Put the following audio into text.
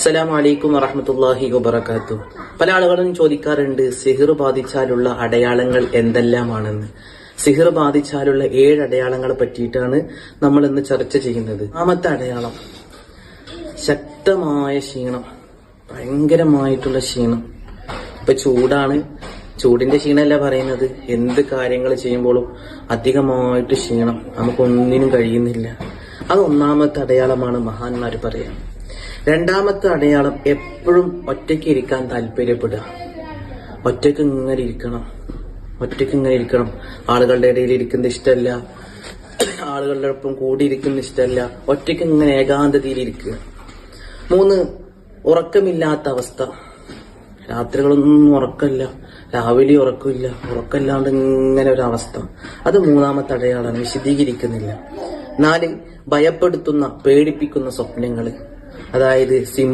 അസ്സലാമു അലൈക്കും വറഹ്മത്തുള്ളാഹി വബറകാതുഹു. പല ആളുകളും ചോദിക്കാറുണ്ട് സിഹിർ ബാധിച്ചാലുള്ള അടയാളങ്ങൾ എന്തെല്ലാമാണെന്ന്. സിഹിർ ബാധിച്ചാലുള്ള 7 അടയാളങ്ങളെ പറ്റിയിട്ടാണ് നമ്മൾ ഇന്ന് ചർച്ച ചെയ്യുന്നത്. ആമത്തെ അടയാളം ശക്തമായ ക്ഷീണം, ഭയങ്കരമായിട്ടുള്ള ക്ഷീണം. ഇപ്പൊ ചൂടാണ്, ചൂടിന്റെ ക്ഷീണമല്ല പറയുന്നത്, എന്ത് കാര്യങ്ങൾ ചെയ്യുമ്പോഴും അധികമായിട്ട് ക്ഷീണം, നമുക്കൊന്നിനും കഴിയുന്നില്ല. അത് ഒന്നാമത്തെ അടയാളമാണ് മഹാന്മാര് പറയാം. രണ്ടാമത്തെ അടയാളം എപ്പോഴും ഒറ്റയ്ക്ക് ഇരിക്കാൻ താല്പര്യപ്പെടുക. ഒറ്റയ്ക്ക് ഇങ്ങനെ ഇരിക്കണം. ആളുകളുടെ ഇടയിൽ ഇരിക്കുന്നത് ഇഷ്ടമല്ല, ആളുകളുടെ ഒപ്പം കൂടിയിരിക്കുന്ന ഇഷ്ടമല്ല, ഒറ്റയ്ക്ക് ഇങ്ങനെ ഏകാന്തതയിൽ ഇരിക്കുക. 3, ഉറക്കമില്ലാത്ത അവസ്ഥ. രാത്രികളൊന്നും ഉറക്കമില്ല, രാവിലെ ഉറക്കമില്ലാണ്ട് ഇങ്ങനെ ഒരു അവസ്ഥ. അത് 3ാമത്തെ അടയാളമാണ്, വിശദീകരിക്കുന്നില്ല. 4, ഭയപ്പെടുത്തുന്ന പേടിപ്പിക്കുന്ന സ്വപ്നങ്ങൾ. അതായത്